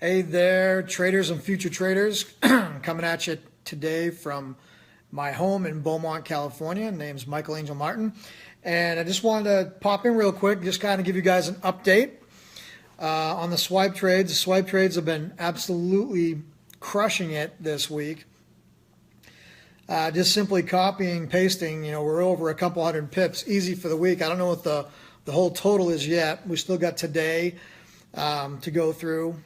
Hey there, traders and future traders. Coming at you today from my home in Beaumont, California. Name's Michael Angel Martin. And I just wanted to pop in real quick, just kind of give you guys an update on the swipe trades. The swipe trades have been absolutely crushing it this week. Just simply copying, pasting, we're over a couple hundred pips, easy for the week. I don't know what the whole total is yet. We still got today to go through.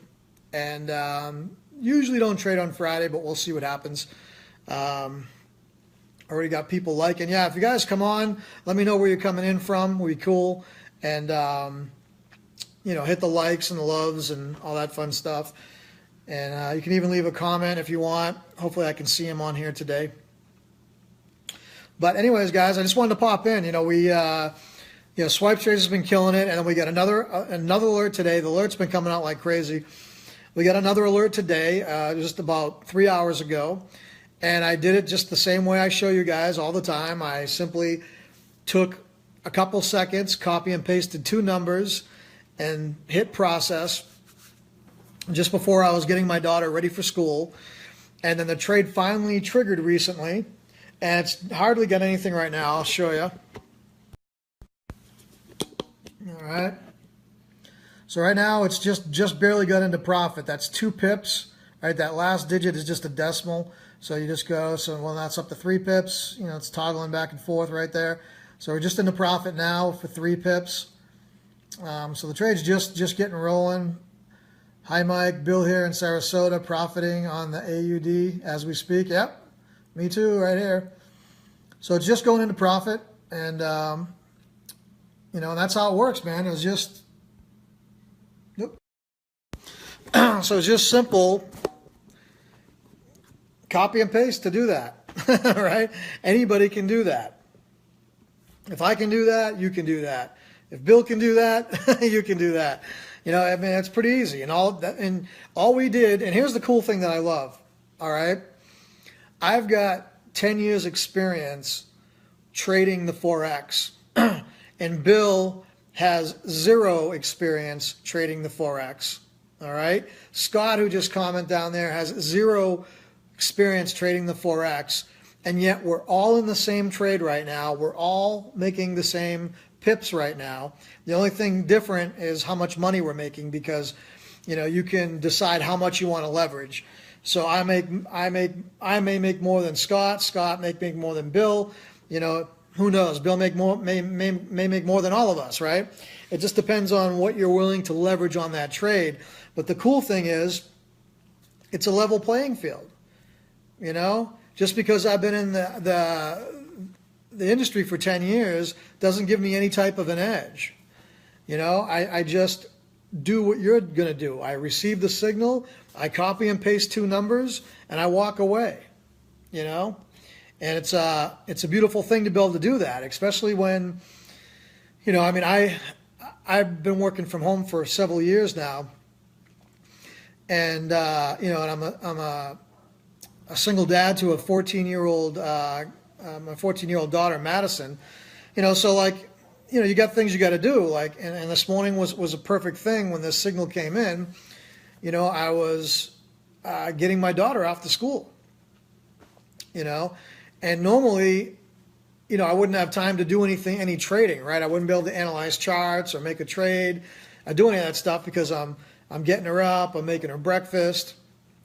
And usually don't trade on Friday, but we'll see what happens. Already got people liking. Yeah, if you guys come on, let me know where you're coming in from. We'll be cool. And, hit the likes and the loves and all that fun stuff. And you can even leave a comment if you want. Hopefully I can see him on here today. But anyways, guys, I just wanted to pop in. Swipe trades has been killing it. And then we got another alert today. The alert's been coming out like crazy. We got another alert today, just about 3 hours ago, and I did it just the same way I show you guys all the time. I simply took a couple seconds, copy and pasted two numbers, and hit process just before I was getting my daughter ready for school. And then the trade finally triggered recently, and it's hardly got anything right now. I'll show you. All right. So right now it's just barely got into profit. That's 2 pips, right? That last digit is just a decimal. So you just go, that's up to 3 pips. It's toggling back and forth right there. So we're just into profit now for 3 pips. So the trade's just getting rolling. Hi, Mike. Bill here in Sarasota, profiting on the AUD as we speak. Yep, me too, right here. So it's just going into profit, and and that's how it works, man. It was just. So it's just simple copy and paste to do that, right? Anybody can do that. If I can do that, you can do that. If Bill can do that, you can do that. It's pretty easy. And all we did, and here's the cool thing that I love, all right? I've got 10 years experience trading the Forex, and Bill has 0 experience trading the Forex. All right. Scott, who just commented down there, has 0 experience trading the Forex. And yet we're all in the same trade right now. We're all making the same pips right now. The only thing different is how much money we're making, because, you can decide how much you want to leverage. So I may make more than Scott. Scott may make more than Bill. Who knows? Bill may make more than all of us, right? It just depends on what you're willing to leverage on that trade. But the cool thing is, it's a level playing field. Just because I've been in the industry for 10 years doesn't give me any type of an edge. I just do what you're going to do. I receive the signal, I copy and paste 2 numbers, and I walk away. And it's a beautiful thing to be able to do that, especially when, I've been working from home for several years now. And, and I'm a single dad to a 14-year-old, my 14-year-old daughter, Madison. So you got things you got to do. And this morning was a perfect thing when this signal came in. I was getting my daughter off to school. And normally, I wouldn't have time to do any trading, right? I wouldn't be able to analyze charts or make a trade. I do any of that stuff because I'm getting her up, I'm making her breakfast,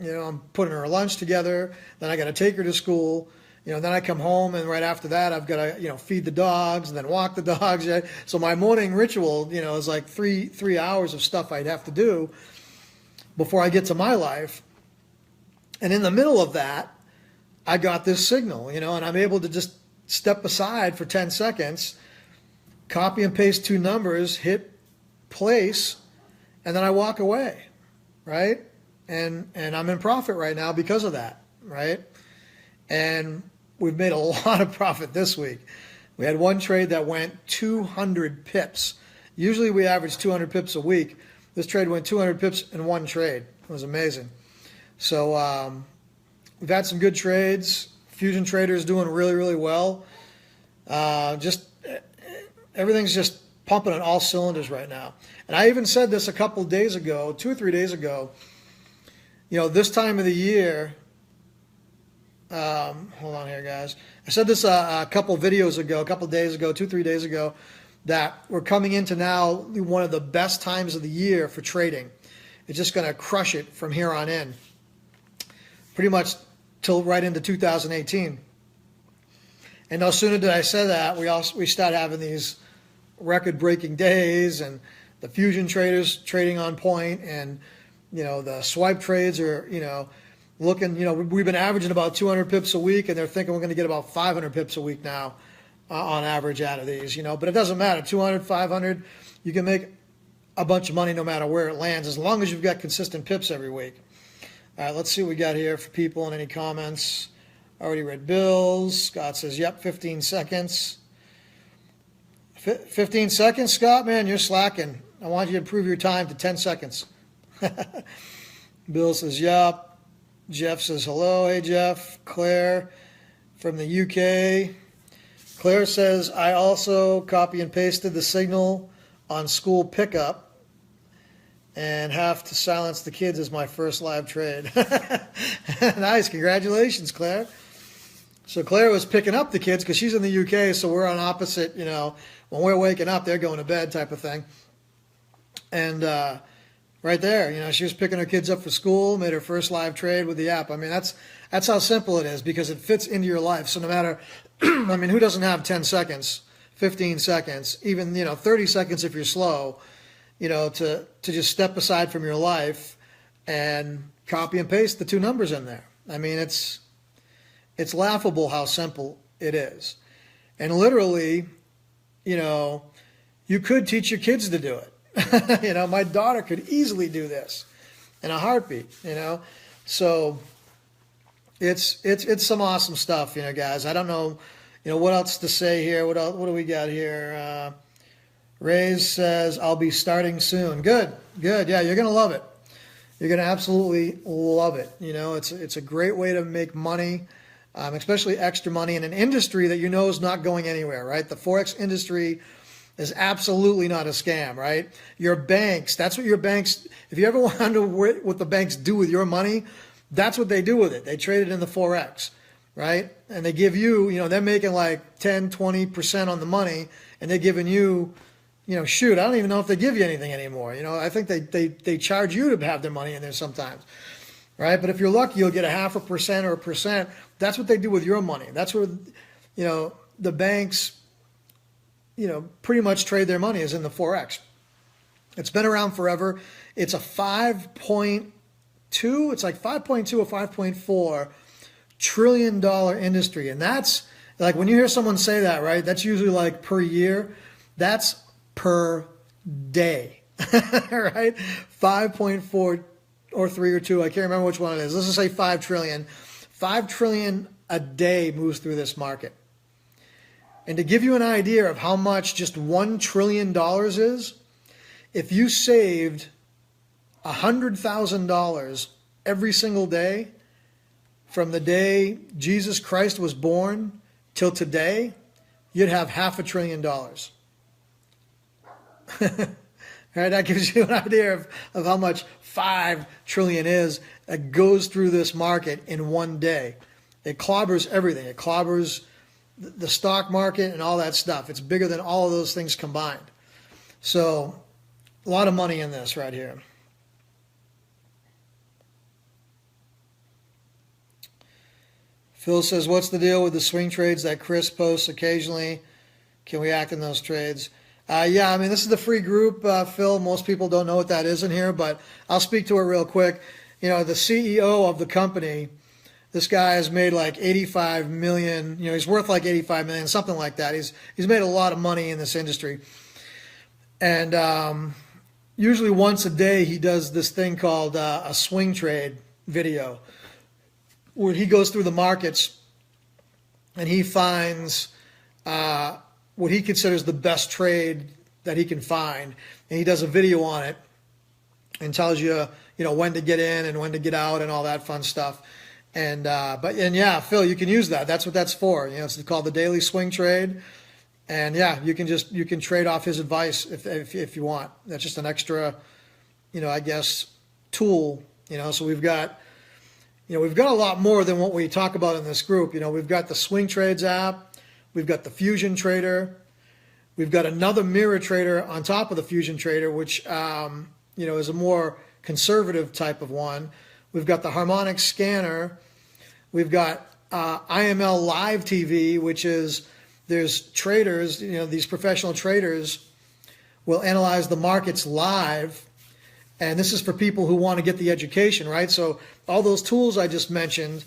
I'm putting her lunch together, then I got to take her to school, then I come home, and right after that I've got to, feed the dogs and then walk the dogs. So my morning ritual, is like three hours of stuff I'd have to do before I get to my life. And in the middle of that, I got this signal, and I'm able to just step aside for 10 seconds, copy and paste 2 numbers, hit place, and then I walk away, right? And I'm in profit right now because of that, right? And we've made a lot of profit this week. We had one trade that went 200 pips. Usually we average 200 pips a week. This trade went 200 pips in one trade. It was amazing. So we've had some good trades. Fusion Trader's doing really, really well. Everything's just pumping on all cylinders right now. And I even said this a couple days ago, 2 or 3 days ago, this time of the year, hold on here, guys. I said this a couple videos ago, a couple days ago, 2, 3 days ago, that we're coming into now one of the best times of the year for trading. It's just going to crush it from here on in, pretty much till right into 2018. And no sooner did I say that, we start having these record-breaking days, and the fusion traders trading on point, and the swipe trades are looking. We've been averaging about 200 pips a week, and they're thinking we're going to get about 500 pips a week now on average out of these. But it doesn't matter. 200, 500, you can make a bunch of money no matter where it lands, as long as you've got consistent pips every week. All right, let's see what we got here for people and any comments. Already read Bill's. Scott says, yep, 15 seconds. 15 seconds, Scott? Man, you're slacking. I want you to improve your time to 10 seconds. Bill says, yep. Jeff says, hello. Hey, Jeff. Claire from the UK. Claire says, I also copy and pasted the signal on school pickup and have to silence the kids as my first live trade. Nice. Congratulations, Claire. So Claire was picking up the kids because she's in the UK, so we're on opposite, when we're waking up, they're going to bed type of thing. And right there, she was picking her kids up for school, made her first live trade with the app. I mean, that's how simple it is, because it fits into your life. So no matter, who doesn't have 10 seconds, 15 seconds, even, 30 seconds if you're slow, to just step aside from your life and copy and paste the two numbers in there. I mean, it's laughable how simple it is. And literally, you could teach your kids to do it. My daughter could easily do this in a heartbeat, So it's some awesome stuff, guys. I don't know, what else to say here. What do we got here? Ray's says, I'll be starting soon. Good. Yeah, you're going to love it. You're going to absolutely love it. It's a great way to make money. Especially extra money in an industry that is not going anywhere, right? The Forex industry is absolutely not a scam, right? Your banks, that's what your banks, if you ever wonder what the banks do with your money, that's what they do with it. They trade it in the Forex, right? And they give you, they're making like 10, 20% on the money, and they're giving you, shoot, I don't even know if they give you anything anymore. I think they charge you to have their money in there sometimes. Right? But if you're lucky, you'll get 0.5% or 1%. That's what they do with your money. That's where, the banks, pretty much trade their money is in the Forex. It's been around forever. It's a 5.2, it's like 5.2 or 5.4 trillion dollar industry. And that's like, when you hear someone say that, right? That's usually like per year. That's per day, right? 5.4 or 3 or 2, I can't remember which one it is. Let's just say 5 trillion. 5 trillion a day moves through this market. And to give you an idea of how much just $1 trillion is, if you saved $100,000 every single day from the day Jesus Christ was born till today, you'd have $500 billion. Right, that gives you an idea of how much 5 trillion is that goes through this market in one day. It clobbers everything. It clobbers the stock market and all that stuff. It's bigger than all of those things combined. So a lot of money in this right here. Phil says, what's the deal with the swing trades that Chris posts occasionally? Can we act in those trades? Yeah, this is the free group, Phil. Most people don't know what that is in here, but I'll speak to it real quick. The CEO of the company, this guy has made like 85 million. He's worth like 85 million, something like that. He's made a lot of money in this industry. And usually once a day, he does this thing called a swing trade video, where he goes through the markets and he finds what he considers the best trade that he can find, and he does a video on it and tells you, when to get in and when to get out and all that fun stuff. And yeah, Phil, you can use that. That's what that's for. It's called the daily swing trade. And yeah, you can trade off his advice if you want. That's just an extra, I guess, tool So we've got a lot more than what we talk about in this group. We've got the Swing Trades app, we've got the Fusion Trader, we've got another mirror trader on top of the Fusion Trader, which is a more conservative type of one. We've got the harmonic scanner. We've got IML Live TV, which is, there's traders, these professional traders will analyze the markets live. And this is for people who want to get the education, right? So all those tools I just mentioned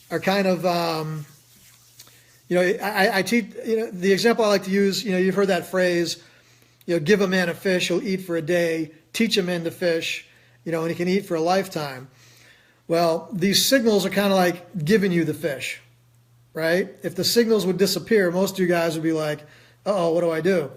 are kind of, I teach, the example I like to use, you've heard that phrase, give a man a fish, he'll eat for a day, teach a man to fish, and he can eat for a lifetime. Well, these signals are kind of like giving you the fish, right? If the signals would disappear, most of you guys would be like, uh-oh, what do I do?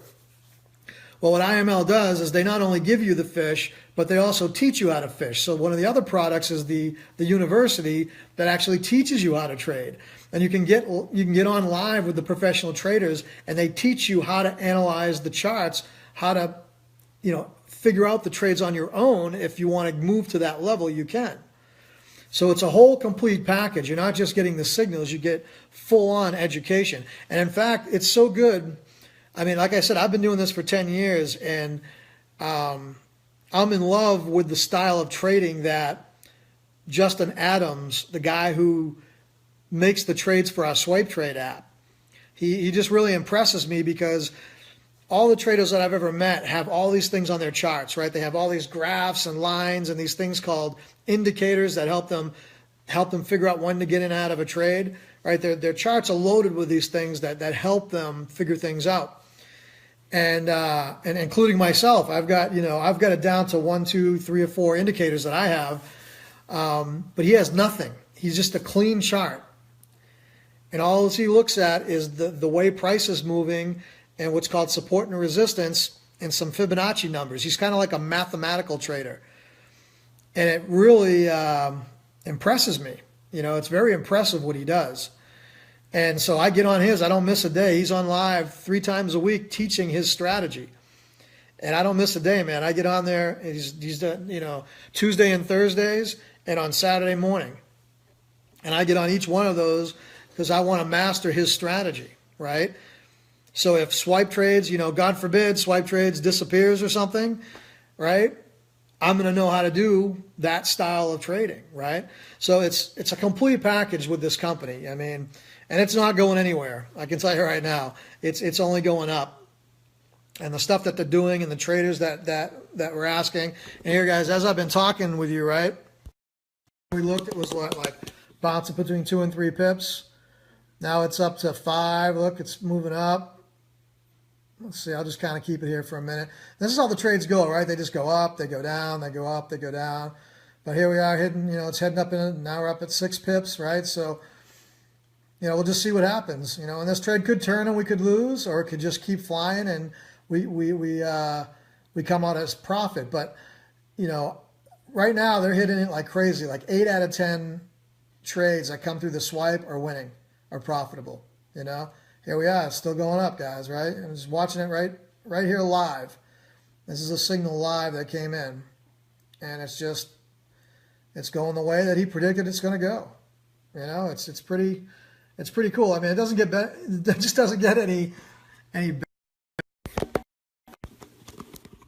Well, what IML does is they not only give you the fish, but they also teach you how to fish. So one of the other products is the university that actually teaches you how to trade. And you can get on live with the professional traders, and they teach you how to analyze the charts, how to, figure out the trades on your own. If you want to move to that level, you can. So it's a whole complete package. You're not just getting the signals, you get full-on education. And in fact, it's so good. I mean, like I said, I've been doing this for 10 years, and I'm in love with the style of trading that Justin Adams, the guy who makes the trades for our Swipe Trade app, he just really impresses me, because all the traders that I've ever met have all these things on their charts, right? They have all these graphs and lines and these things called indicators that help them figure out when to get in and out of a trade, right? Their charts are loaded with these things that help them figure things out. And including myself, I've got it down to 1, 2, 3, or 4 indicators that I have. But he has nothing. He's just a clean chart. And all he looks at is the way price is moving and what's called support and resistance and some Fibonacci numbers. He's kind of like a mathematical trader. And it really impresses me. It's very impressive what he does. And so I get on his. I don't miss a day. He's on live 3 times a week teaching his strategy. And I don't miss a day, man. I get on there. He's done, Tuesday and Thursdays and on Saturday morning. And I get on each one of those because I want to master his strategy, right? So if Swipe Trades, God forbid, Swipe Trades disappears or something, right? I'm going to know how to do that style of trading, right? So it's a complete package with this company. I mean, and it's not going anywhere. I can tell you right now, it's only going up. And the stuff that they're doing and the traders that we're asking. And here, guys, as I've been talking with you, right? We looked, it was like bouncing between 2 and 3 pips. Now it's up to 5. Look, it's moving up. Let's see, I'll just kind of keep it here for a minute. This is how the trades go, right? They just go up, they go down, they go up, they go down. But here we are hitting, it's heading up in it. Now we're up at 6 pips, right? So, we'll just see what happens. And this trade could turn and we could lose, or it could just keep flying and we come out as profit. But, right now they're hitting it like crazy. Like 8 out of 10 trades that come through the swipe are winning, are profitable, Here we are, it's still going up, guys, right? I'm just watching it right here live. This is a signal live that came in. And it's going the way that he predicted it's going to go. It's pretty cool. I mean, it doesn't get better. It just doesn't get any better.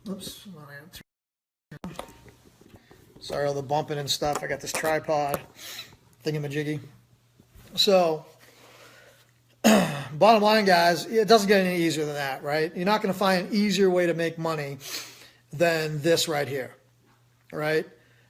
Oops. Sorry, all the bumping and stuff. I got this tripod thingamajiggy. So, bottom line, guys, it doesn't get any easier than that, right? You're not going to find an easier way to make money than this right here, right?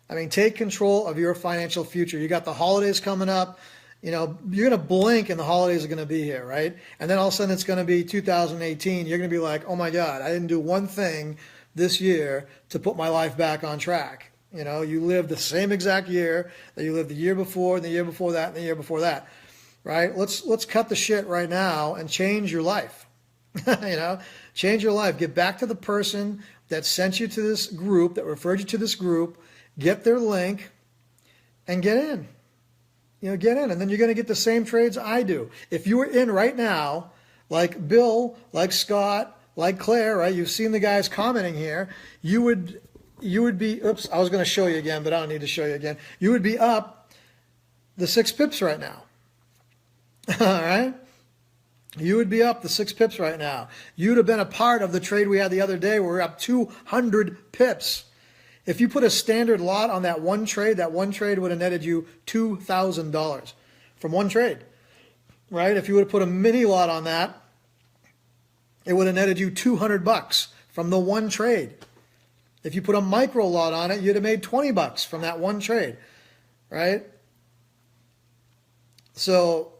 I mean, take control of your financial future. You got the holidays coming up. You're going to blink and the holidays are going to be here, right? And then all of a sudden it's going to be 2018. You're going to be like, oh my God, I didn't do one thing this year to put my life back on track. You lived the same exact year that you lived the year before, and the year before that, and the year before that. Right? Let's cut the shit right now and change your life. Change your life. Get back to the person that sent you to this group, that referred you to this group. Get their link and get in. Get in. And then you're going to get the same trades I do. If you were in right now, like Bill, like Scott, like Claire, right? You've seen the guys commenting here. You would you would be, oops, I was going to show you again, but I don't need to show you again. You would be up the 6 pips right now. All right? You would be up the 6 pips right now. You'd have been a part of the trade we had the other day where we're up 200 pips. If you put a standard lot on that one trade would have netted you $2,000 from one trade, right? If you would have put a mini lot on that, it would have netted you $200 from the one trade. If you put a micro lot on it, you'd have made $20 from that one trade, right? So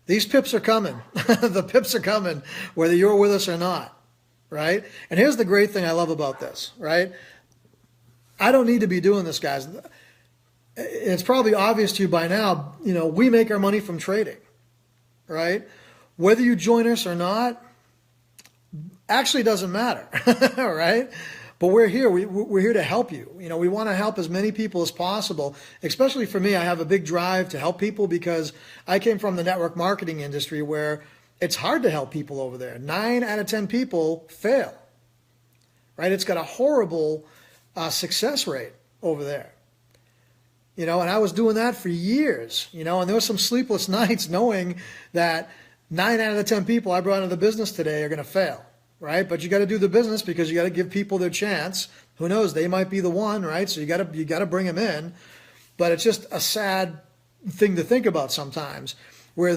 these pips are coming. The pips are coming, whether you're with us or not, right? And here's the great thing I love about this, right? I don't need to be doing this, guys. It's probably obvious to you by now, we make our money from trading, right? Whether you join us or not, actually doesn't matter, right? But we're here. We're here to help you. We want to help as many people as possible. Especially for me, I have a big drive to help people because I came from the network marketing industry where it's hard to help people over there. 9 out of 10 people fail, right? It's got a horrible success rate over there. And I was doing that for years, and there were some sleepless nights knowing that 9 out of the 10 people I brought into the business today are going to fail. Right? But you got to do the business because you got to give people their chance. Who knows? They might be the one, right? So you got to bring them in. But it's just a sad thing to think about sometimes. Where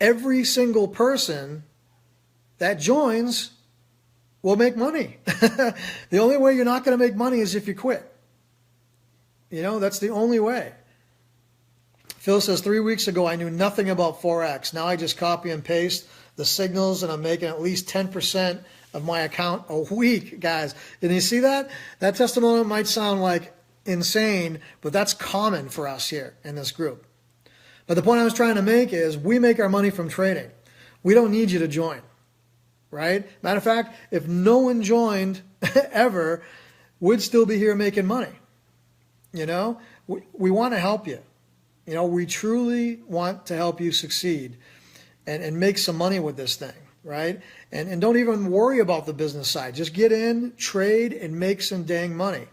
every single person that joins will make money. The only way you're not going to make money is if you quit. That's the only way. Phil says 3 weeks ago I knew nothing about Forex. Now I just copy and paste the signals and I'm making at least 10% of my account a week, guys. And you see that? That testimonial might sound like insane, but that's common for us here in this group. But the point I was trying to make is we make our money from trading. We don't need you to join, right? Matter of fact, if no one joined ever, we'd still be here making money. We want to help you. We truly want to help you succeed and make some money with this thing, right? And don't even worry about the business side. Just get in, trade, and make some dang money,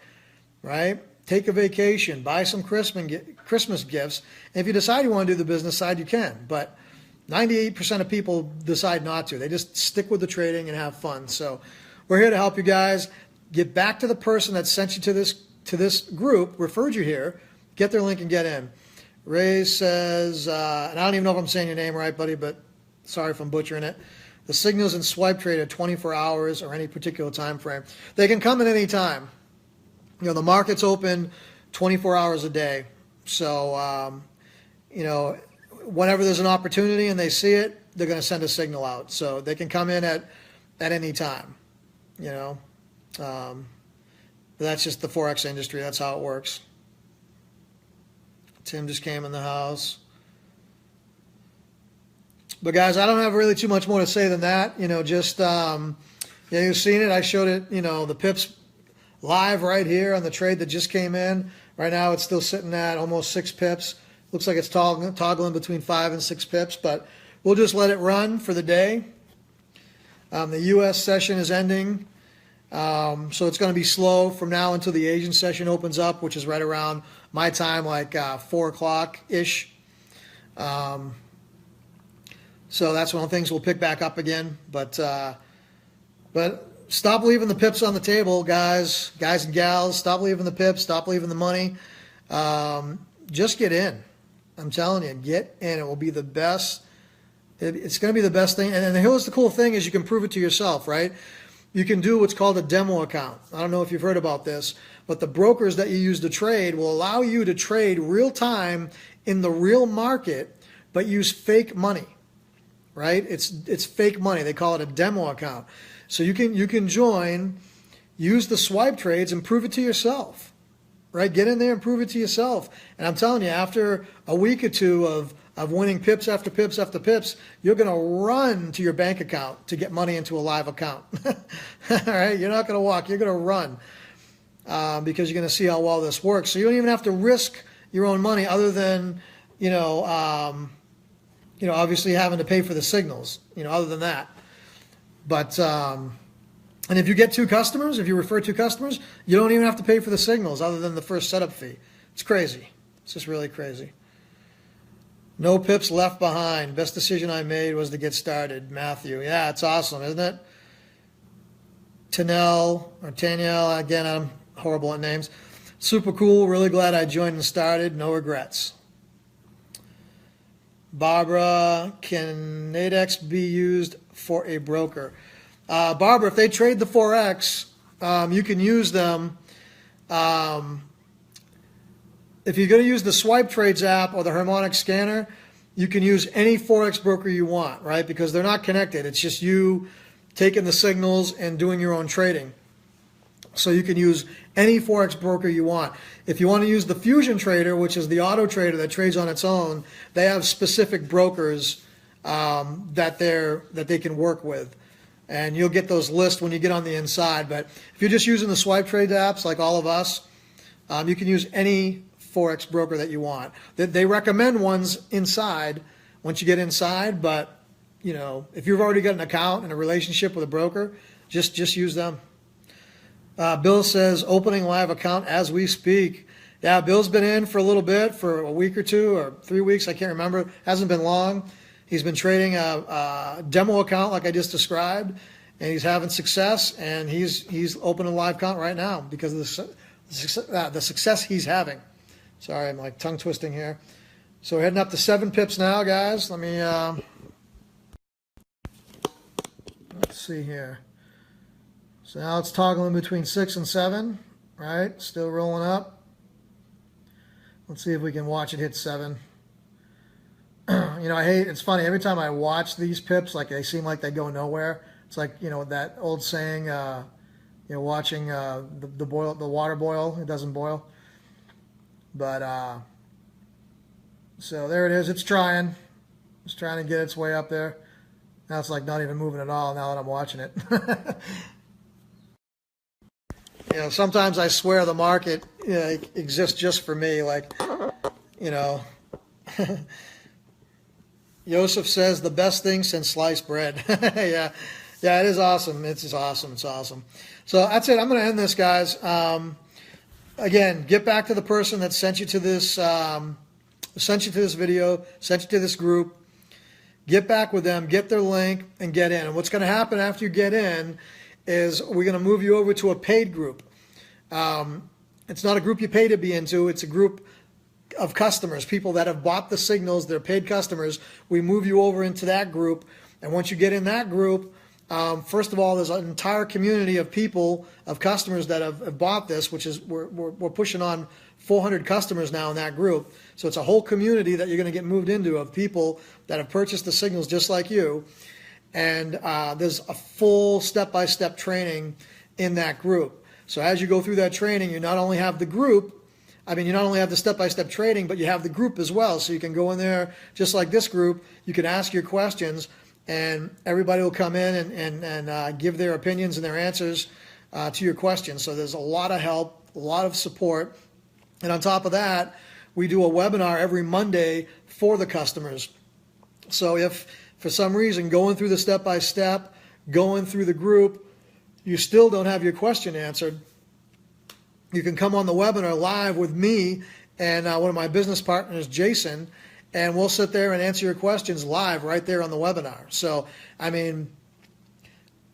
right? Take a vacation, buy some Christmas gifts. And if you decide you want to do the business side, you can. But 98% of people decide not to. They just stick with the trading and have fun. So we're here to help you guys. Get back to the person that sent you to this group, referred you here. Get their link and get in. Ray says, and I don't even know if I'm saying your name right, buddy, but sorry if I'm butchering it. The signals in swipe trade are 24 hours or any particular time frame. They can come at any time. The market's open 24 hours a day. So, whenever there's an opportunity and they see it, they're going to send a signal out. So they can come in at any time, But that's just the Forex industry. That's how it works. Tim just came in the house. But guys, I don't have really too much more to say than that. You've seen it. I showed it, the pips live right here on the trade that just came in. Right now it's still sitting at almost 6 pips. Looks like it's toggling between 5 and 6 pips, but we'll just let it run for the day. The U.S. session is ending. So it's going to be slow from now until the Asian session opens up, which is right around my time, like 4 o'clock-ish. So that's when things will pick back up again. But stop leaving the pips on the table, guys and gals. Stop leaving the pips. Stop leaving the money. Just get in. I'm telling you, get in. It will be the best. It's going to be the best thing. And here's the cool thing is you can prove it to yourself, right? You can do what's called a demo account. I don't know if you've heard about this, but the brokers that you use to trade will allow you to trade real time in the real market, but use fake money, right? It's fake money. They call it a demo account. So you can join, use the swipe trades and prove it to yourself, right? Get in there and prove it to yourself. And I'm telling you, after a week or two of winning pips after pips after pips, you're going to run to your bank account to get money into a live account. All right? You're not going to walk. You're going to run because you're going to see how well this works. So you don't even have to risk your own money other than, obviously having to pay for the signals, other than that. But And if you get 2 customers, if you refer 2 customers, you don't even have to pay for the signals other than the first setup fee. It's crazy. It's just really crazy. No pips left behind. Best decision I made was to get started. Matthew. Yeah, it's awesome, isn't it? Tanel or Taniel. Again, I'm horrible at names. Super cool. Really glad I joined and started. No regrets. Barbara, can Nadex be used for a broker? Barbara, if they trade the Forex, you can use them. If you're going to use the Swipe Trades app or the Harmonic Scanner, you can use any Forex broker you want, right? Because they're not connected. It's just you taking the signals and doing your own trading. So you can use any Forex broker you want. If you want to use the Fusion Trader, which is the auto trader that trades on its own, they have specific brokers that they can work with. And you'll get those lists when you get on the inside. But if you're just using the Swipe Trade apps like all of us, you can use any Forex broker that you want. They recommend ones inside once you get inside, but you know, if you've already got an account and a relationship with a broker, just use them. Bill says opening live account as we speak. Yeah, Bill's been in for a little bit, for a week or 2 or 3 weeks. I can't remember. Hasn't been long. He's been trading a demo account like I just described, and he's having success. And he's opening a live account right now because of the success he's having. Sorry, I'm like tongue twisting here. So we're heading up to 7 pips now, guys. Let me let's see here. So now it's toggling between 6 and 7, right? Still rolling up. Let's see if we can watch it hit 7. You know, it's funny, every time I watch these pips, like they seem like they go nowhere. It's like, you know, that old saying, you know, watching the water boil, it doesn't boil. But, so there it is, it's trying. It's trying to get its way up there. Now it's like not even moving at all now that I'm watching it. You know, sometimes I swear the market exists just for me. Like, you know, Joseph says the best thing since sliced bread. Yeah, it is awesome. It's just awesome. It's awesome. So that's it. I'm going to end this, guys. Again, get back to the person that sent you to this, video, sent you to this group. Get back with them, get their link, and get in. And what's going to happen after you get in is we're going to move you over to a paid group. It's not a group you pay to be into. It's a group of customers, people that have bought the signals. They're paid customers. We move you over into that group. And once you get in that group, first of all, there's an entire community of people, of customers that have bought this, which is we're pushing on 400 customers now in that group. So it's a whole community that you're going to get moved into of people that have purchased the signals just like you. And there's a full step-by-step training in that group. So as you go through that training, you not only have the group, you not only have the step-by-step training, but you have the group as well. So you can go in there just like this group. You can ask your questions, and everybody will come in and give their opinions and their answers to your questions. So there's a lot of help, a lot of support. And on top of that, we do a webinar every Monday for the customers. So if for some reason going through the step-by-step, going through the group, you still don't have your question answered, you can come on the webinar live with me and one of my business partners, Jason, and we'll sit there and answer your questions live right there on the webinar. So, I mean,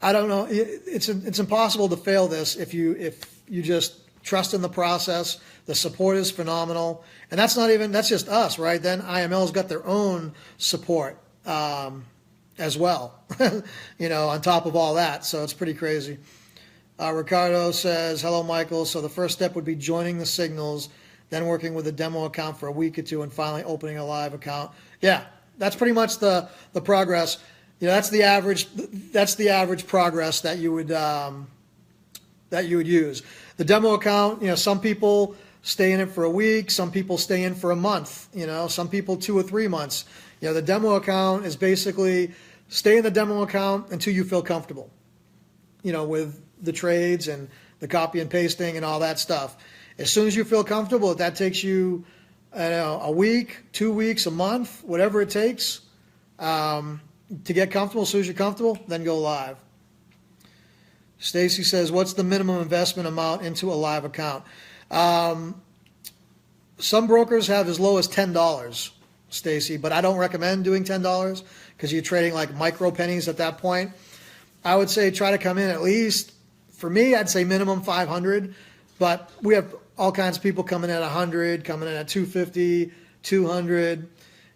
I don't know. It's impossible to fail this if you just trust in the process. The support is phenomenal. And that's just us, right? Then IML's got their own support as well, you know, on top of all that. So it's pretty crazy. Ricardo says, hello, Michael. So the first step would be joining the signals, then working with a demo account for a week or 2, and finally opening a live account. Yeah, that's pretty much the progress. You know, that's the average progress that you would use. The demo account, you know, some people stay in it for a week, some people stay in for a month, you know, some people 2 or 3 months. You know, the demo account is basically stay in the demo account until you feel comfortable, you know, with the trades and the copy and pasting and all that stuff. As soon as you feel comfortable, if that takes you a week, 2 weeks, a month, whatever it takes to get comfortable, as soon as you're comfortable, then go live. Stacy says, what's the minimum investment amount into a live account? Some brokers have as low as $10, Stacy, but I don't recommend doing $10 because you're trading like micro pennies at that point. I would say try to come in at least, for me, I'd say minimum 500, but we have all kinds of people coming in at 100, coming in at 250, 200.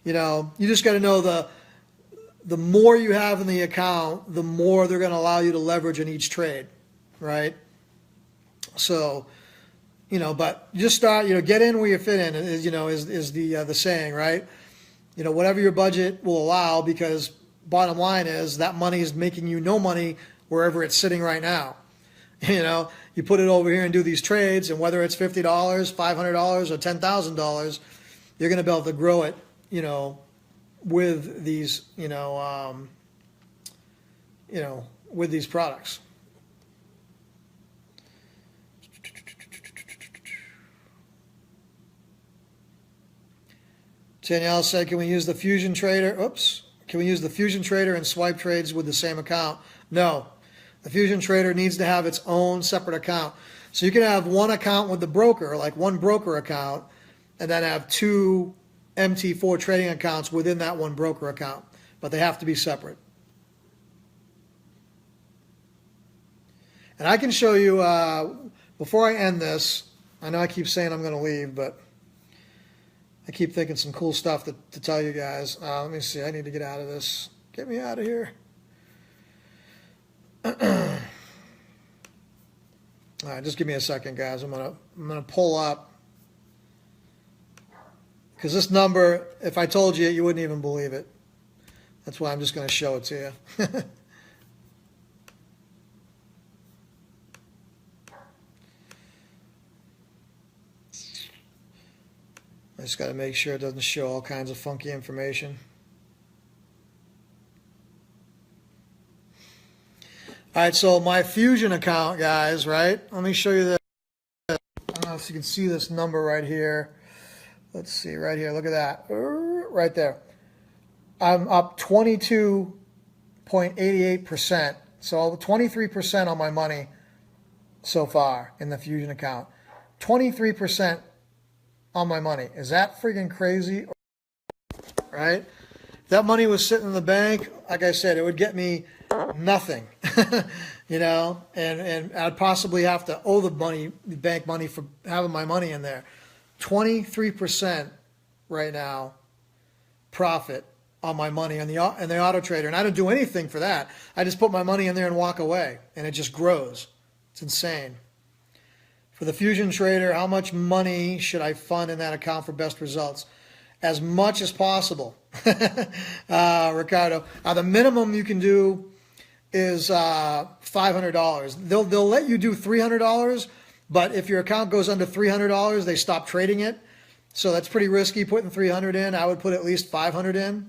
You know, you just got to know the more you have in the account, the more they're going to allow you to leverage in each trade, right? So, you know, but just start, you know, get in where you fit in, is, you know, is the saying, right? You know, whatever your budget will allow, because bottom line is that money is making you no money wherever it's sitting right now. You know, you put it over here and do these trades, and whether it's $50, $500, or $10,000, you're going to be able to grow it, you know, with these, with these products. Danielle said, can we use the Fusion Trader? Oops. Can we use the Fusion Trader and swipe trades with the same account? No. The Fusion Trader needs to have its own separate account. So you can have one account with the broker, like one broker account, and then have two MT4 trading accounts within that one broker account, but they have to be separate. And I can show you, before I end this, I know I keep saying I'm going to leave, but I keep thinking some cool stuff to tell you guys. Let me see, I need to get out of this. Get me out of here. All right, just give me a second, guys. I'm gonna pull up, because this number, if I told you, you wouldn't even believe it. That's why I'm just going to show it to you. I just got to make sure it doesn't show all kinds of funky information. All right, so my Fusion account, guys, right? Let me show you this. I don't know if you can see this number right here. Let's see, right here. Look at that. Right there. I'm up 22.88%. So 23% on my money so far in the Fusion account. 23% on my money. Is that freaking crazy? Right? If that money was sitting in the bank, like I said, it would get me nothing. You know, and I'd possibly have to owe the bank money for having my money in there. 23% right now profit on my money in the auto trader, and I don't do anything for that. I just put my money in there and walk away, and it just grows. It's insane. For the Fusion Trader, how much money should I fund in that account for best results? As much as possible, Ricardo. The minimum you can do is $500. They'll let you do $300, but if your account goes under $300, they stop trading it. So that's pretty risky putting $300 in. I would put at least $500 in,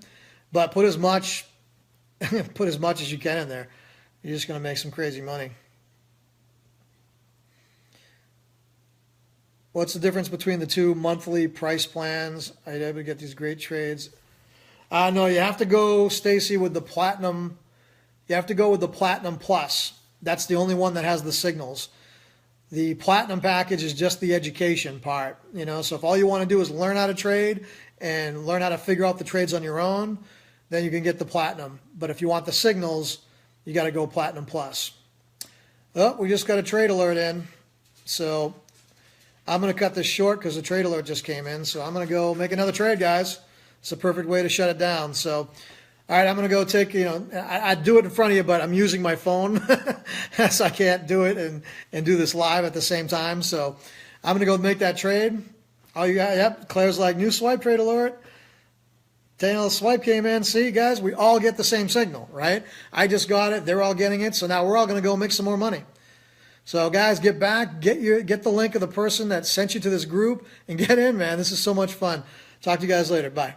but put as much as you can in there. You're just going to make some crazy money. What's the difference between the two monthly price plans? Are you able to get these great trades? No, you have to go, Stacy, with the Platinum. You have to go with the Platinum Plus. That's the only one that has the signals. The Platinum package is just the education part, you know. So if all you want to do is learn how to trade and learn how to figure out the trades on your own, then you can get the Platinum. But if you want the signals, you got to go Platinum Plus. Oh, we just got a trade alert in. So I'm going to cut this short because the trade alert just came in. So I'm going to go make another trade, guys. It's a perfect way to shut it down. So, all right, I'm going to go take, I'd do it in front of you, but I'm using my phone. So I can't do it and do this live at the same time. So I'm going to go make that trade. Oh, you got, yep, Claire's like, new swipe trade alert. Daniel, swipe came in. See, guys, we all get the same signal, right? I just got it. They're all getting it. So now we're all going to go make some more money. So, guys, get back, get the link of the person that sent you to this group, and get in, man. This is so much fun. Talk to you guys later. Bye.